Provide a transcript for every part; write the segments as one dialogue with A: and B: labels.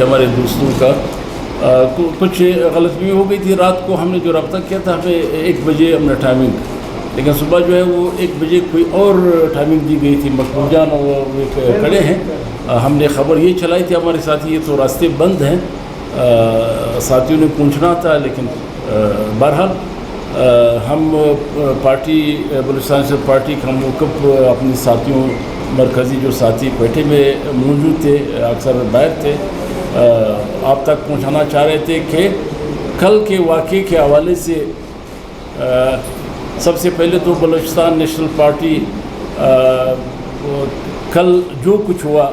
A: ہمارے دوستوں کا کچھ غلطی ہو گئی تھی. رات کو ہم نے جو رابطہ کیا تھا ہمیں 1 بجے ہم نے ٹائمنگ, لیکن صبح جو ہے وہ 1 بجے کوئی اور ٹائمنگ دی گئی تھی. مقبول جان اور کھڑے ہیں, ہم نے خبر یہ چلائی تھی ہمارے ساتھی یہ تو راستے بند ہیں, ساتھیوں نے پوچھنا تھا, لیکن بہرحال ہم پارٹی بلوچستان سے پارٹی کا موقف اپنے ساتھیوں مرکزی جو ساتھی کوئٹے میں موجود تھے, اکثر باہر تھے, آپ تک پہنچانا چاہ رہے تھے کہ کل کے واقعے کے حوالے سے سب سے پہلے تو بلوچستان نیشنل پارٹی کل جو کچھ ہوا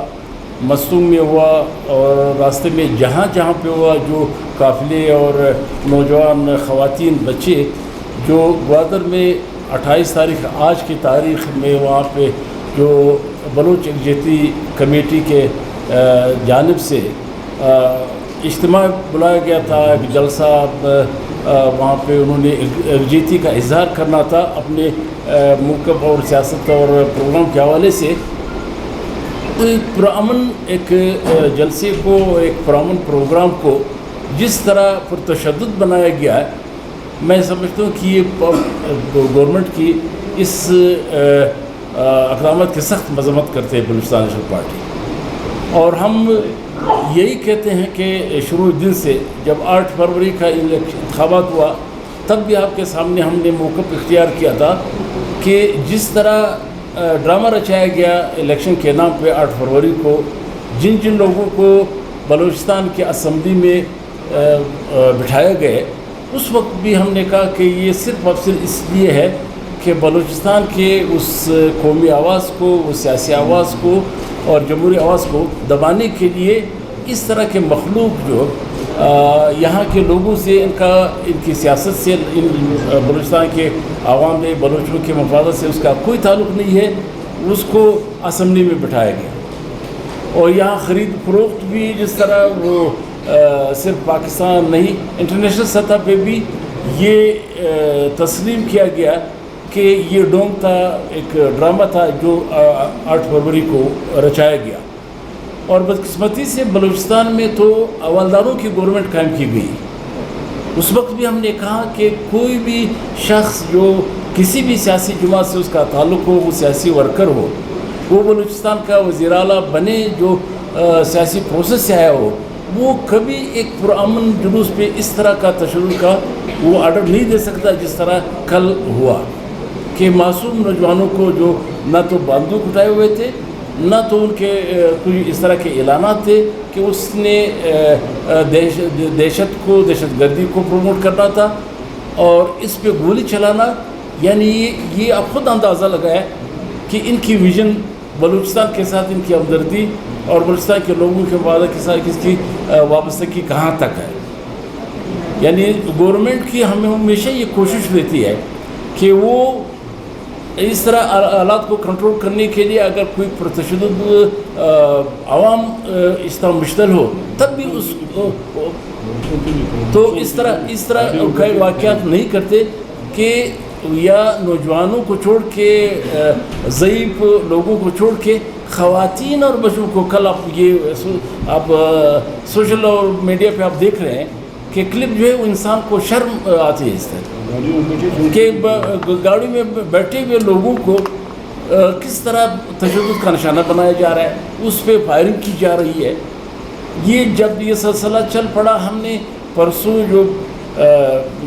A: مستونگ میں ہوا اور راستے میں جہاں جہاں پہ ہوا, جو قافلے اور نوجوان خواتین بچے جو گوادر میں 28 تاریخ آج کی تاریخ میں وہاں پہ جو بلوچ یکجہتی کمیٹی کے جانب سے اجتماع بلایا گیا تھا, ایک جلسہ وہاں پہ انہوں نے یکجہتی کا اظہار کرنا تھا اپنے موقف اور سیاست اور پروگرام کے حوالے سے. پرامن ایک جلسے کو, ایک پرامن پروگرام کو جس طرح پرتشدد بنایا گیا ہے, میں سمجھتا ہوں کہ یہ گورنمنٹ کی اس اقدامات کی سخت مذمت کرتے ہیں بلوچستان نیشنل پارٹی. اور ہم یہی کہتے ہیں کہ شروع دن سے جب 8 فروری کا انتخابات ہوا تب بھی آپ کے سامنے ہم نے موقف اختیار کیا تھا کہ جس طرح ڈرامہ رچایا گیا الیکشن کے نام پہ 8 فروری کو, جن لوگوں کو بلوچستان کے اسمبلی میں بٹھایا گئے, اس وقت بھی ہم نے کہا کہ یہ صرف اور صرف اس لیے ہے کہ بلوچستان کے اس قومی آواز کو, اس سیاسی آواز کو اور جمہوری آواز کو دبانے کے لیے اس طرح کے مخلوق جو یہاں کے لوگوں سے ان کی سیاست سے, ان بلوچستان کے عوام میں بلوچوں کے مفادات سے اس کا کوئی تعلق نہیں ہے, اس کو اسمبلی میں بٹھایا گیا. اور یہاں خرید فروخت بھی جس طرح وہ صرف پاکستان نہیں انٹرنیشنل سطح پہ بھی یہ تسلیم کیا گیا کہ یہ ڈونگ تھا, ایک ڈرامہ تھا جو 8 فروری کو رچایا گیا. اور بدقسمتی سے بلوچستان میں تو حوالداروں کی گورنمنٹ قائم کی گئی. اس وقت بھی ہم نے کہا کہ کوئی بھی شخص جو کسی بھی سیاسی جماعت سے اس کا تعلق ہو, وہ سیاسی ورکر ہو, وہ بلوچستان کا وزیر اعلیٰ بنے, جو سیاسی پروسیس سے آیا ہو, وہ کبھی ایک پرامن جلوس پہ اس طرح کا تشدد کا وہ آرڈر نہیں دے سکتا جس طرح کل ہوا کہ معصوم نوجوانوں کو جو نہ تو بندوق اٹھائے ہوئے تھے, نہ تو ان کے کوئی اس طرح کے اعلانات تھے کہ اس نے دہشت گردی کو پروموٹ کرنا تھا اور اس پہ گولی چلانا. یعنی یہ آپ خود اندازہ لگائے کہ ان کی ویژن بلوچستان کے ساتھ ان کی ہمدردی اور بلوچستان کے لوگوں کے مفادات کے ساتھ اس کی وابستگی کہاں تک ہے. یعنی گورنمنٹ کی ہمیں ہمیشہ یہ کوشش رہتی ہے کہ وہ اس طرح حالات کو کنٹرول کرنے کے لیے اگر کوئی پرتشدد عوام اس طرح مشتعل ہو تب بھی اس تو اس طرح واقعات نہیں کرتے کہ یا نوجوانوں کو چھوڑ کے, ضعیف لوگوں کو چھوڑ کے خواتین اور بچوں کو. کل آپ سوشل اور میڈیا پہ آپ دیکھ رہے ہیں کہ کلپ جو ہے وہ انسان کو شرم آتی ہے اس طرح کہ گاڑی میں بیٹھے ہوئے لوگوں کو کس طرح تشدد کا نشانہ بنایا جا رہا ہے, اس پہ فائرنگ کی جا رہی ہے. یہ جب یہ سلسلہ چل پڑا, ہم نے پرسوں جو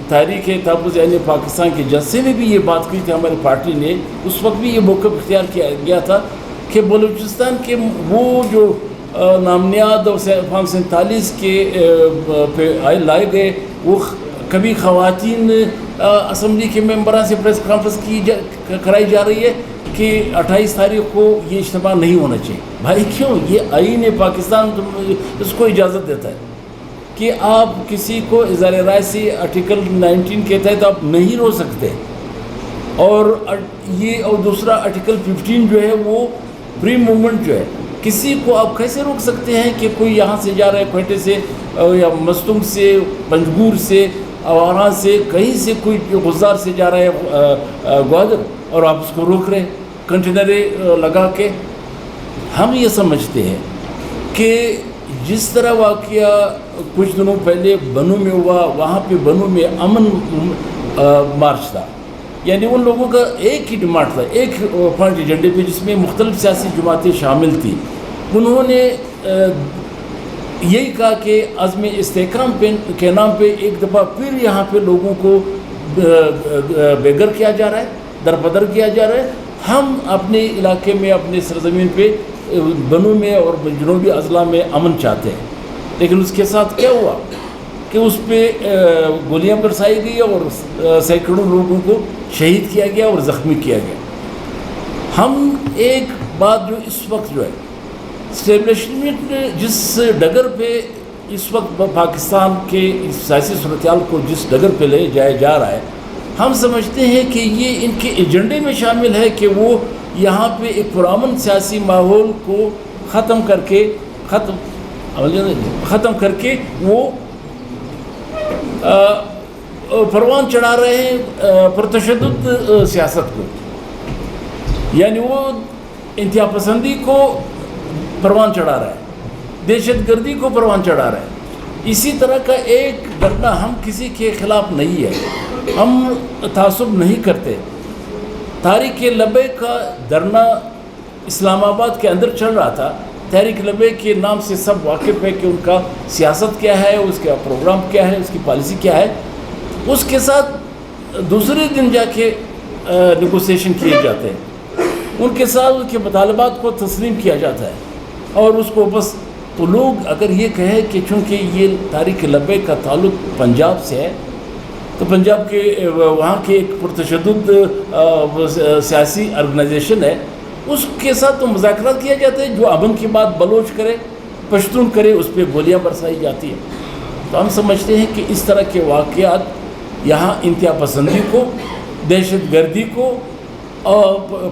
A: تحریک تحفظ یعنی پاکستان کے جلسے میں بھی یہ بات کی تھی ہماری پارٹی نے, اس وقت بھی یہ موقف اختیار کیا گیا تھا کہ بلوچستان کے وہ جو نامنیاد اور فارم 47 کے پہ لائے گئے, وہ کبھی خواتین اسمبلی کے ممبران سے پریس کانفرنس کرائی جا رہی ہے کہ 28 تاریخ کو یہ اجتماع نہیں ہونا چاہیے. بھائی کیوں؟ یہ آئین پاکستان اس کو اجازت دیتا ہے کہ آپ کسی کو اظہار رائے سے آرٹیکل 19 کے تحت آپ نہیں روک سکتے. اور دوسرا آرٹیکل 15 جو ہے وہ فری موومنٹ جو ہے, کسی کو آپ کیسے روک سکتے ہیں کہ کوئی یہاں سے جا رہا ہے کوئٹے سے یا مستونگ سے, پنجگور سے, اواران سے, کہیں سے کوئی غزار سے جا رہا ہے گوادر, اور آپ اس کو روک رہے کنٹینریں لگا کے. ہم یہ سمجھتے ہیں کہ جس طرح واقعہ کچھ دنوں پہلے بنوں میں ہوا، وہاں پہ بنوں میں امن مارچ تھا، یعنی ان لوگوں کا ایک ہی ڈیمانڈ تھا، ایک پوائنٹ ایجنڈے پہ، جس میں مختلف سیاسی جماعتیں شامل تھیں. انہوں نے یہی کہا کہ عزم استحکام کے نام پہ ایک دفعہ پھر یہاں پہ لوگوں کو بے گھر کیا جا رہا ہے، دربدر کیا جا رہا ہے. ہم اپنے علاقے میں، اپنے سرزمین پہ، بنوں میں اور جنوبی اضلاع میں امن چاہتے ہیں، لیکن اس کے ساتھ کیا ہوا کہ اس پہ گولیاں برسائی گئی اور سینکڑوں لوگوں کو شہید کیا گیا اور زخمی کیا گیا. ہم ایک بات جو اس وقت جو ہے اسٹیبلشمنٹ جس ڈگر پہ اس وقت پاکستان کے سیاسی صورتحال کو جس ڈگر پہ لے جایا جا رہا ہے، ہم سمجھتے ہیں کہ یہ ان کے ایجنڈے میں شامل ہے کہ وہ یہاں پہ ایک پرامن سیاسی ماحول کو ختم کر کے وہ پروان چڑھا رہے ہیں پرتشدد سیاست کو، یعنی وہ انتہا پسندی کو پروان چڑھا رہا ہے، دہشت گردی کو پروان چڑھا رہا ہے. اسی طرح کا ایک دھرنا ہم کسی کے خلاف نہیں ہے، ہم تعصب نہیں کرتے. تحریک لبیک کا دھرنا اسلام آباد کے اندر چل رہا تھا. تحریک لبیک کے نام سے سب واقف ہے کہ ان کا سیاست کیا ہے، اس کا پروگرام کیا ہے، اس کی پالیسی کیا ہے. اس کے ساتھ دوسرے دن جا کے نیگوسیشن کیے جاتے ہیں، ان کے ساتھ ان کے مطالبات کو تسلیم کیا جاتا ہے، اور اس کو بس. تو لوگ اگر یہ کہیں کہ چونکہ یہ تحریک لبیک کا تعلق پنجاب سے ہے، تو پنجاب کے وہاں کے ایک پرتشدد سیاسی آرگنائزیشن ہے، اس کے ساتھ تو مذاکرات کیا جاتا ہے. جو امن کی بات بلوچ کرے، پشتون کرے، اس پہ گولیاں برسائی جاتی ہیں. تو ہم سمجھتے ہیں کہ اس طرح کے واقعات یہاں انتہا پسندی کو، دہشت گردی کو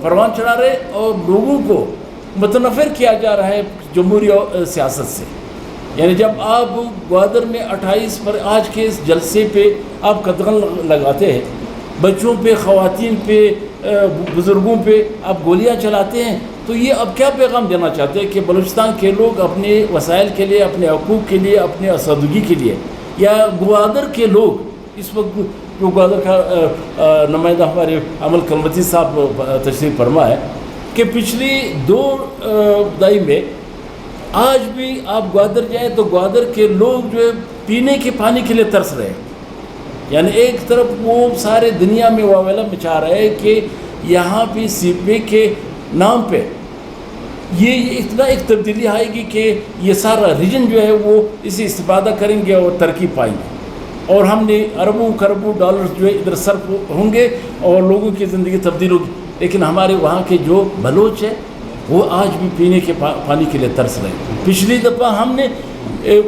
A: پروان چڑھا رہے اور لوگوں کو متنفر کیا جا رہا ہے جمہوری سیاست سے. یعنی جب آپ گوادر میں 28 پر آج کے اس جلسے پہ آپ قدغن لگاتے ہیں، بچوں پہ، خواتین پہ، بزرگوں پہ آپ گولیاں چلاتے ہیں، تو یہ اب کیا پیغام دینا چاہتے ہیں کہ بلوچستان کے لوگ اپنے وسائل کے لیے، اپنے حقوق کے لیے، اپنے آسودگی کے لیے، یا گوادر کے لوگ اس وقت جو گوادر کا نمائندہ ہمارے عمل کلمتی صاحب تشریف فرما ہے کہ پچھلی 2 دہائی میں آج بھی آپ گوادر جائیں تو گوادر کے لوگ جو ہے پینے کے پانی کے لیے ترس رہے ہیں. یعنی ایک طرف وہ سارے دنیا میں واویلا مچا رہے ہیں کہ یہاں پہ سی پی کے نام پہ یہ اتنا ایک تبدیلی آئے گی کہ یہ سارا ریجن جو ہے وہ اسی استفادہ کریں گے اور ترقی پائیں گے، اور ہم نے اربوں خربوں ڈالرز جو ہے ادھر صرف ہوں گے اور لوگوں کی زندگی تبدیل ہوگی. لیکن ہمارے وہاں کے جو بلوچ ہیں وہ آج بھی پینے کے پانی کے لیے ترس رہے ہیں. پچھلی دفعہ ہم نے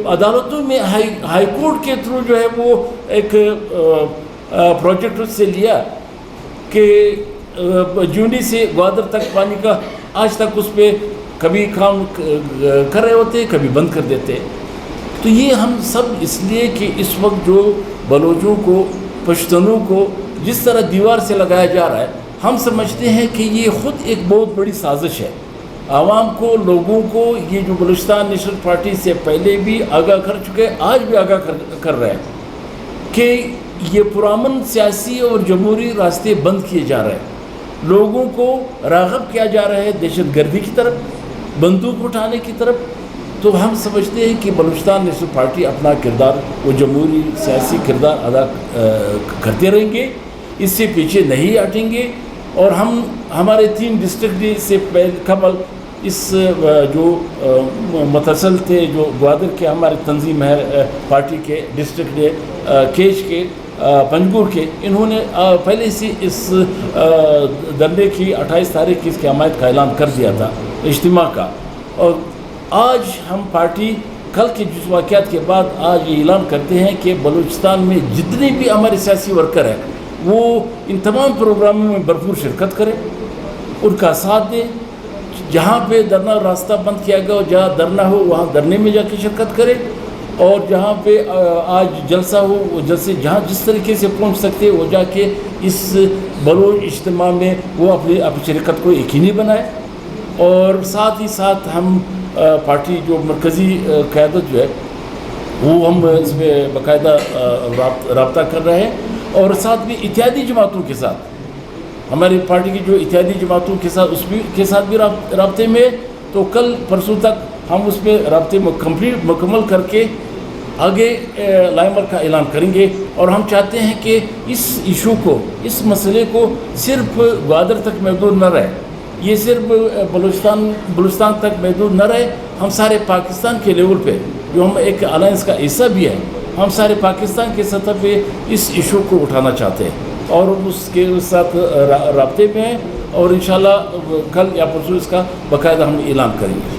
A: عدالتوں میں ہائی کورٹ کے تھرو جو ہے وہ ایک پروجیکٹ سے لیا کہ جونی سے گوادر تک پانی کا، آج تک اس پہ کبھی کام کر رہے ہوتے، کبھی بند کر دیتے. تو یہ ہم سب اس لیے کہ اس وقت جو بلوچوں کو، پشتونوں کو جس طرح دیوار سے لگایا جا رہا ہے، ہم سمجھتے ہیں کہ یہ خود ایک بہت بڑی سازش ہے. عوام کو، لوگوں کو یہ جو بلوچستان نیشنل پارٹی سے پہلے بھی آگاہ کر چکے، آج بھی آگاہ کر رہے ہیں کہ یہ پرامن سیاسی اور جمہوری راستے بند کیے جا رہے ہیں، لوگوں کو راغب کیا جا رہا ہے دہشت گردی کی طرف، بندوق اٹھانے کی طرف. تو ہم سمجھتے ہیں کہ بلوچستان نیشنل پارٹی اپنا کردار، وہ جمہوری سیاسی کردار ادا کرتے رہیں گے، اس سے پیچھے نہیں ہٹیں گے. اور ہمارے 3 ڈسٹرکٹ سے قبل اس جو متصل تھے، جو گوادر کے ہمارے تنظیم ہے پارٹی کے ڈسٹرکٹ کیچ کے، پنجگور کے، انہوں نے پہلے سے اس دھرنے کی 28 تاریخ کی اس کی حمایت کا اعلان کر دیا تھا اجتماع کا. اور آج ہم پارٹی کل کے جس واقعات کے بعد آج یہ اعلان کرتے ہیں کہ بلوچستان میں جتنے بھی ہمارے سیاسی ورکر ہیں وہ ان تمام پروگراموں میں بھرپور شرکت کریں، ان کا ساتھ دیں. جہاں پہ دھرنا راستہ بند کیا گیا ہو، جہاں دھرنا ہو وہاں دھرنے میں جا کے شرکت کریں، اور جہاں پہ آج جلسہ ہو وہ جلسے جہاں جس طریقے سے پہنچ سکتے وہ جا کے اس بلوچ اجتماع میں وہ اپنی شرکت کو یقینی بنائے. اور ساتھ ہی ساتھ ہم پارٹی جو مرکزی قیادت جو ہے وہ ہم اس میں باقاعدہ رابطہ کر رہے ہیں، اور ساتھ بھی اتحادی جماعتوں کے ساتھ، ہماری پارٹی کی جو اتحادی جماعتوں کے ساتھ بھی رابطے میں، تو کل پرسوں تک ہم اس پہ رابطے مکمل کر کے آگے لائمر کا اعلان کریں گے. اور ہم چاہتے ہیں کہ اس ایشو کو، اس مسئلے کو صرف گوادر تک محدود نہ رہے، یہ صرف بلوچستان تک محدود نہ رہے، ہم سارے پاکستان کے لیول پہ، جو ہم ایک الائنس کا حصہ بھی ہے، ہم سارے پاکستان کے سطح پہ اس ایشو کو اٹھانا چاہتے ہیں اور اس ساتھ رابطے میں ہیں، اور انشاءاللہ کل یا پرسوں اس کا باقاعدہ ہم اعلان کریں گے.